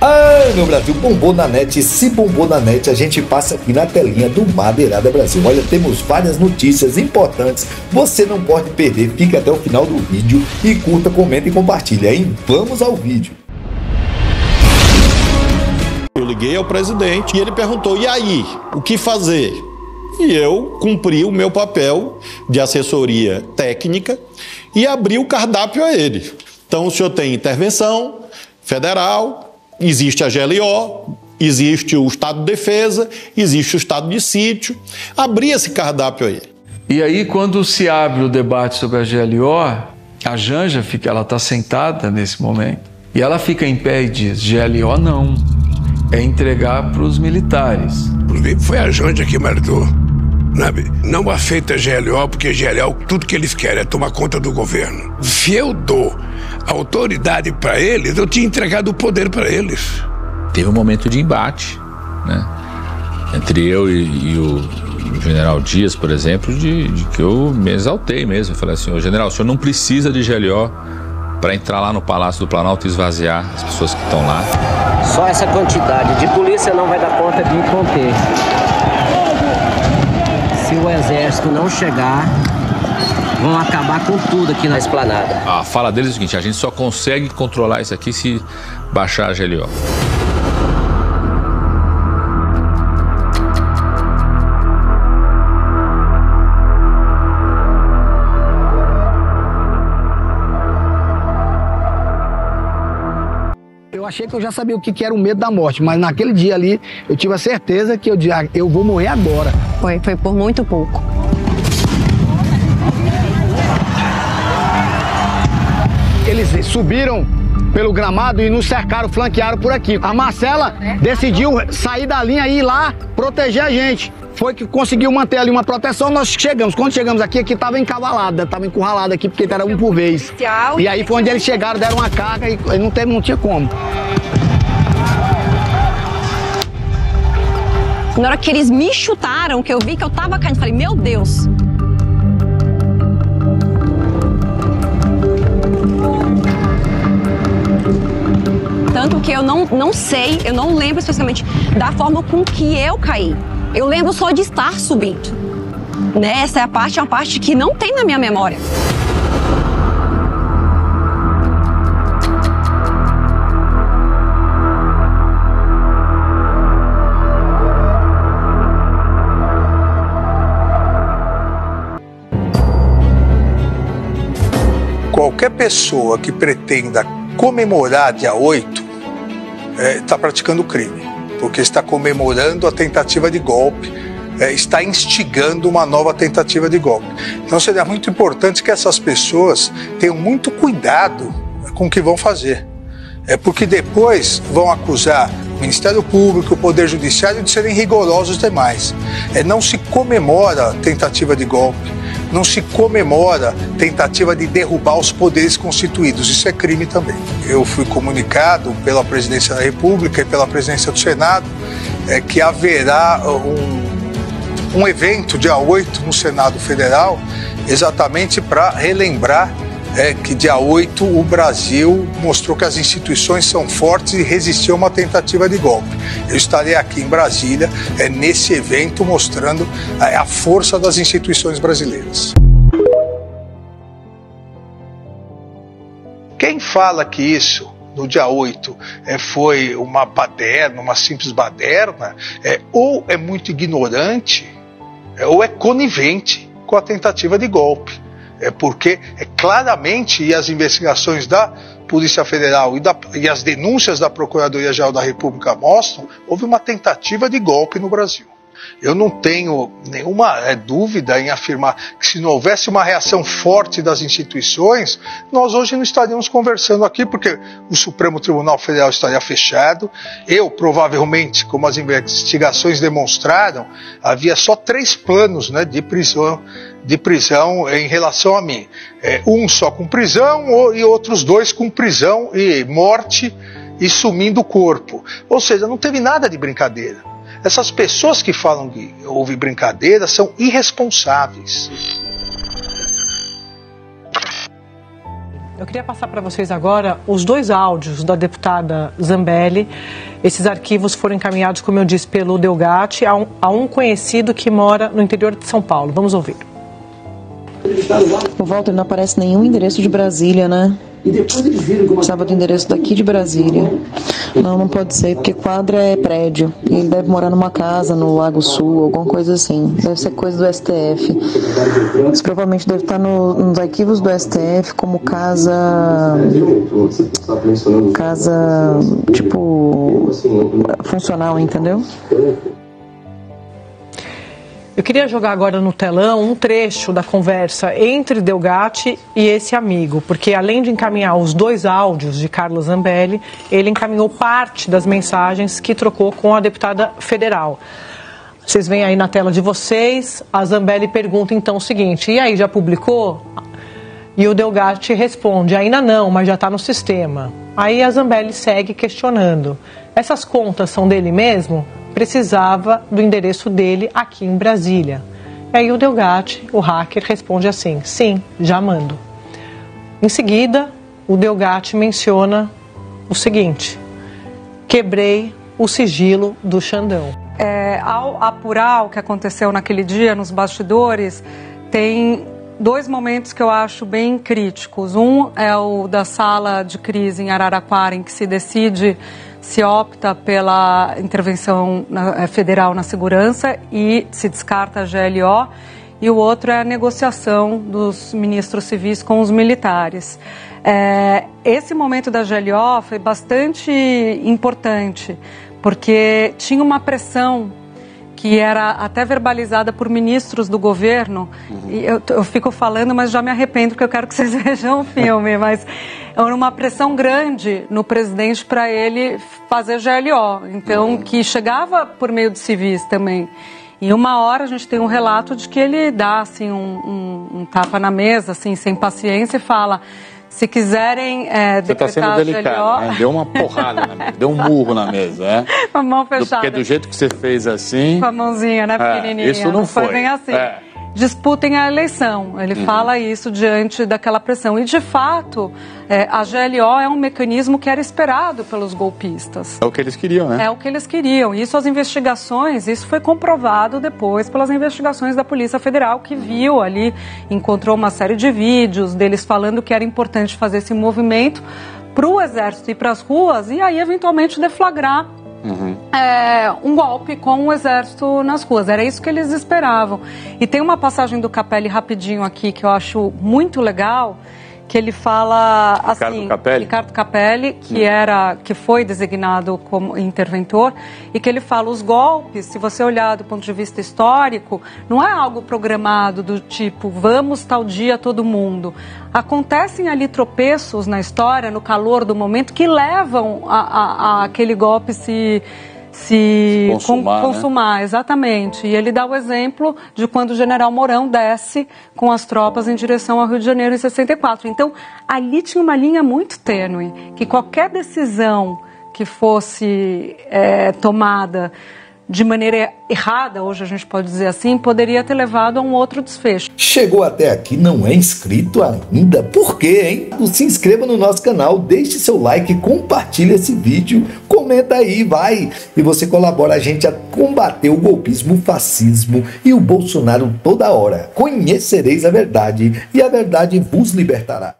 Ah, meu Brasil, bombou na net. Se bombou na net, a gente passa aqui na telinha do Madeirada Brasil. Olha, temos várias notícias importantes. Você não pode perder. Fique até o final do vídeo e curta, comenta e compartilha. E vamos ao vídeo. Eu liguei ao presidente e ele perguntou: e aí, o que fazer? E eu cumpri o meu papel de assessoria técnica e abri o cardápio a ele. Então o senhor tem intervenção federal, existe a GLO, existe o estado de defesa, existe o estado de sítio. Abri esse cardápio a ele. E aí, quando se abre o debate sobre a GLO, a Janja ela está sentada nesse momento e ela fica em pé e diz: GLO não, é entregar para os militares. Foi a Janja que mandou. Não aceita GLO, porque GLO, tudo que eles querem é tomar conta do governo. Se eu dou autoridade para eles, eu tinha entregado o poder para eles. Teve um momento de embate, né? Entre eu e o general Dias, por exemplo, de que eu me exaltei mesmo. Eu falei assim: ô general, o senhor não precisa de GLO para entrar lá no Palácio do Planalto e esvaziar as pessoas que estão lá. Só essa quantidade de polícia não vai dar conta de conter. Se o exército não chegar, vão acabar com tudo aqui na esplanada. A fala deles é o seguinte: a gente só consegue controlar isso aqui se baixar a GLO. Eu achei que eu já sabia o que era o medo da morte, mas naquele dia ali eu tive a certeza que eu vou morrer agora. Foi por muito pouco. Eles subiram pelo gramado e nos cercaram, flanquearam por aqui. A Marcela decidiu sair da linha e ir lá proteger a gente. Foi que conseguiu manter ali uma proteção, nós chegamos. Quando chegamos aqui estava encavalada, estava encurralada aqui, porque era um por vez. E aí foi onde eles chegaram, deram uma carga e não tinha como. Na hora que eles me chutaram, que eu vi que eu tava caindo, falei: meu Deus. Tanto que eu não sei, eu não lembro especificamente da forma com que eu caí. Eu lembro só de estar subindo. Né? Essa é uma parte que não tem na minha memória. Qualquer pessoa que pretenda comemorar dia 8 está praticando crime, porque está comemorando a tentativa de golpe, está instigando uma nova tentativa de golpe. Então seria muito importante que essas pessoas tenham muito cuidado com o que vão fazer, porque depois vão acusar o Ministério Público, o Poder Judiciário de serem rigorosos demais. Não se comemora tentativa de golpe, não se comemora tentativa de derrubar os poderes constituídos. Isso é crime também. Eu fui comunicado pela Presidência da República e pela Presidência do Senado que haverá um evento dia 8 no Senado Federal, exatamente para relembrar que dia 8 o Brasil mostrou que as instituições são fortes e resistiu a uma tentativa de golpe. Eu estarei aqui em Brasília nesse evento mostrando a força das instituições brasileiras. Quem fala que isso no dia 8 foi uma baderna, uma simples baderna, ou é muito ignorante ou é conivente com a tentativa de golpe. Porque claramente, e as investigações da Polícia Federal e as denúncias da Procuradoria-Geral da República mostram, houve uma tentativa de golpe no Brasil. Eu não tenho nenhuma dúvida em afirmar que se não houvesse uma reação forte das instituições, nós hoje não estaríamos conversando aqui, porque o Supremo Tribunal Federal estaria fechado. Eu, provavelmente, como as investigações demonstraram, havia só 3 planos de prisão em relação a mim. Um só com prisão e outros 2 com prisão e morte e sumindo o corpo. Ou seja, não teve nada de brincadeira. Essas pessoas que falam que houve brincadeira são irresponsáveis. Eu queria passar para vocês agora os 2 áudios da deputada Zambelli. Esses arquivos foram encaminhados, como eu disse, pelo Delgatti a um conhecido que mora no interior de São Paulo. Vamos ouvir. O Walter, não aparece nenhum endereço de Brasília, né? Precisava do endereço daqui de Brasília. Não pode ser, porque quadra é prédio. E ele deve morar numa casa no Lago Sul, alguma coisa assim. Deve ser coisa do STF. Isso provavelmente deve estar nos arquivos do STF como casa, tipo, funcional, entendeu? Eu queria jogar agora no telão um trecho da conversa entre Delgatti e esse amigo, porque além de encaminhar os 2 áudios de Carla Zambelli, ele encaminhou parte das mensagens que trocou com a deputada federal. Vocês veem aí na tela de vocês, a Zambelli pergunta então o seguinte: e aí, já publicou? E o Delgatti responde: ainda não, mas já está no sistema. Aí a Zambelli segue questionando: essas contas são dele mesmo? Precisava do endereço dele aqui em Brasília. E aí o Delgatti, o hacker, responde assim: sim, já mando. Em seguida, o Delgatti menciona o seguinte: quebrei o sigilo do Xandão. Ao apurar o que aconteceu naquele dia nos bastidores, tem 2 momentos que eu acho bem críticos. Um é o da sala de crise em Araraquara, em que se opta pela intervenção federal na segurança e se descarta a GLO, e o outro é a negociação dos ministros civis com os militares. Esse momento da GLO foi bastante importante, porque tinha uma pressão que era até verbalizada por ministros do governo, e eu fico falando, mas já me arrependo, porque eu quero que vocês vejam o filme, mas era uma pressão grande no presidente para ele fazer GLO, então, que chegava por meio de civis também. E uma hora a gente tem um relato de que ele dá assim, um tapa na mesa, assim, sem paciência, e fala: se quiserem você está sendo delicado, né? Deu uma porrada na mesa, deu um murro na mesa, Com a mão fechada. Porque do jeito que você fez assim... Com a mãozinha, né, pequenininha. Isso não foi bem assim. Disputem a eleição. Ele fala isso diante daquela pressão. E, de fato, a GLO é um mecanismo que era esperado pelos golpistas. É o que eles queriam, né? É o que eles queriam. Isso, as investigações, isso foi comprovado depois pelas investigações da Polícia Federal, que viu ali, encontrou uma série de vídeos deles falando que era importante fazer esse movimento para o Exército ir para as ruas e aí, eventualmente, deflagrar um golpe com o Exército nas ruas. Era isso que eles esperavam. E tem uma passagem do Capelli rapidinho aqui que eu acho muito legal, que ele fala assim, Ricardo Capelli, que foi designado como interventor, e que ele fala: os golpes, se você olhar do ponto de vista histórico, não é algo programado do tipo, vamos tal dia todo mundo. Acontecem ali tropeços na história, no calor do momento, que levam a aquele golpe se consumar, né? Exatamente. E ele dá o exemplo de quando o general Mourão desce com as tropas em direção ao Rio de Janeiro em 64. Então, ali tinha uma linha muito tênue, que qualquer decisão que fosse tomada de maneira errada, hoje a gente pode dizer assim, poderia ter levado a um outro desfecho. Chegou até aqui, não é inscrito ainda? Por quê, hein? Se inscreva no nosso canal, deixe seu like, compartilhe esse vídeo, comenta aí, vai! E você colabora a gente a combater o golpismo, o fascismo e o Bolsonaro toda hora. Conhecereis a verdade e a verdade vos libertará.